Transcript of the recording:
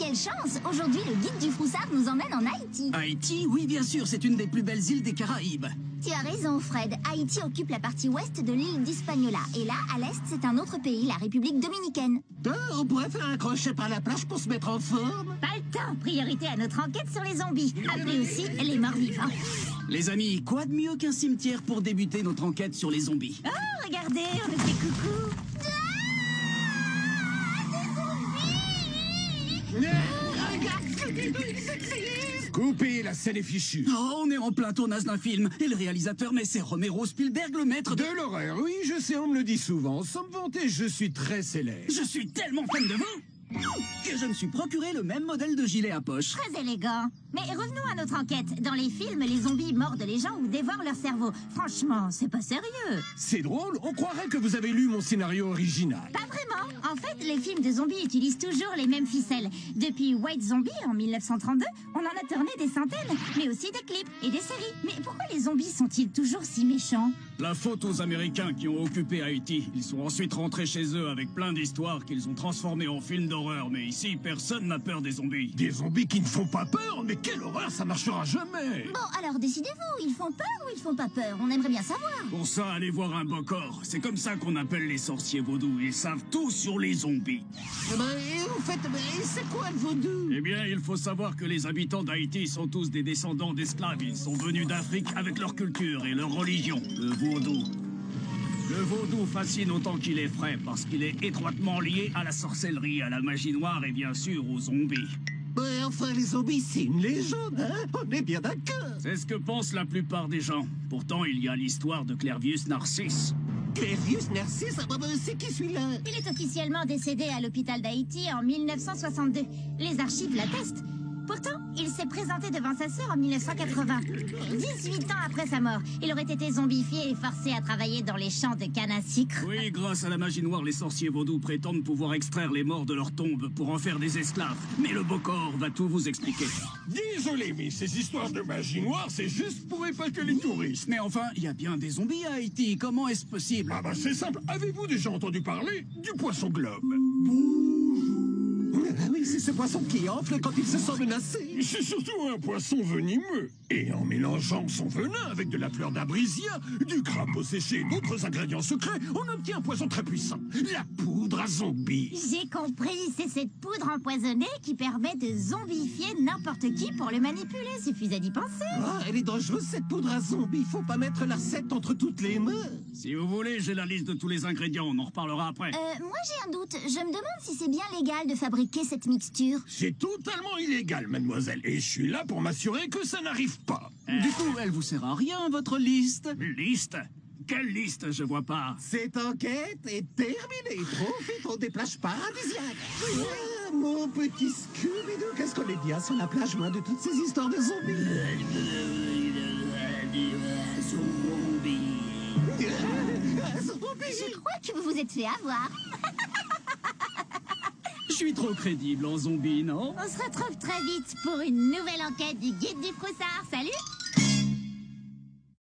quelle chance! Aujourd'hui, le guide du Froussard nous emmène en Haïti. Haïti, oui, bien sûr, c'est une des plus belles îles des Caraïbes. Tu as raison, Fred. Haïti occupe la partie ouest de l'île d'Hispaniola. Et là, à l'est, c'est un autre pays, la République dominicaine. On pourrait faire un crochet par la plage pour se mettre en forme. Pas le temps. Priorité à notre enquête sur les zombies. Appelés aussi les morts vivants. Les amis, quoi de mieux qu'un cimetière pour débuter notre enquête sur les zombies? Oh, regardez, on nous fait coucou. Coupez, la scène est fichue. Oh, on est en plein tournage d'un film. Et le réalisateur, mais c'est Romero Spielberg, le maître De l'horreur, oui, je sais, on me le dit souvent. Sans me vanter, je suis très célèbre. Je suis tellement fan de vous que je me suis procuré le même modèle de gilet à poche. Très élégant. Mais revenons à notre enquête. Dans les films, les zombies mordent les gens ou dévorent leur cerveau. Franchement, c'est pas sérieux. C'est drôle, on croirait que vous avez lu mon scénario original. Pas vraiment. En fait, les films de zombies utilisent toujours les mêmes ficelles. Depuis White Zombie en 1932, on en a tourné des centaines, mais aussi des clips et des séries. Mais pourquoi les zombies sont-ils toujours si méchants? La faute aux Américains qui ont occupé Haïti. Ils sont ensuite rentrés chez eux avec plein d'histoires qu'ils ont transformées en films d'horreur. Mais ici, personne n'a peur des zombies. Des zombies qui ne font pas peur, mais quelle horreur, ça marchera jamais. Bon, alors décidez-vous, ils font peur ou ils font pas peur? On aimerait bien savoir. Pour ça, allez voir un bokor. C'est comme ça qu'on appelle les sorciers vaudous. Ils savent tout sur les zombies. Au fait, c'est quoi le vaudou? Eh bien, il faut savoir que les habitants d'Haïti sont tous des descendants d'esclaves. Ils sont venus d'Afrique avec leur culture et leur religion, le vaudou. Le vaudou fascine autant qu'il est frais parce qu'il est étroitement lié à la sorcellerie, à la magie noire et bien sûr aux zombies. Enfin, les zombies, c'est une légende, hein? On est bien d'accord. C'est ce que pensent la plupart des gens. Pourtant, il y a l'histoire de Clervius Narcisse. Clervius Narcisse, c'est qui celui-là? Il est officiellement décédé à l'hôpital d'Haïti en 1962. Les archives l'attestent. Pourtant, il s'est présenté devant sa sœur en 1980. 18 ans après sa mort, il aurait été zombifié et forcé à travailler dans les champs de canne à sucre. Oui, grâce à la magie noire, les sorciers vaudous prétendent pouvoir extraire les morts de leur tombe pour en faire des esclaves. Mais le bokor va tout vous expliquer. Désolé, mais ces histoires de magie noire, c'est juste pour épater les touristes. Mais enfin, il y a bien des zombies à Haïti. Comment est-ce possible? Ah bah c'est simple, avez-vous déjà entendu parler du poisson globe? Ah oui, c'est ce poisson qui enfle quand il se sent menacé. C'est surtout un poisson venimeux. Et en mélangeant son venin avec de la fleur d'abrisia, du crapaud séché et d'autres ingrédients secrets, on obtient un poison très puissant. La poudre à zombies. J'ai compris, c'est cette poudre empoisonnée qui permet de zombifier n'importe qui pour le manipuler. Suffisait d'y penser. Ah, elle est dangereuse cette poudre à zombies. Faut pas mettre la recette entre toutes les mains. Si vous voulez, j'ai la liste de tous les ingrédients. On en reparlera après. Moi j'ai un doute. Je me demande si c'est bien légal de fabriquer cette mixture. C'est totalement illégal, mademoiselle. Et je suis là pour m'assurer que ça n'arrive pas. Du coup, elle vous sert à rien, votre liste? Liste? Quelle liste? Je vois pas. Cette enquête est terminée. Profitons des plages paradisiaques. Ah, mon petit Scooby-Doo, qu'est-ce qu'on est bien sur la plage, loin de toutes ces histoires de zombies. Je crois que vous vous êtes fait avoir. Je suis trop crédible en zombie, non? On se retrouve très vite pour une nouvelle enquête du guide du Froussard. Salut!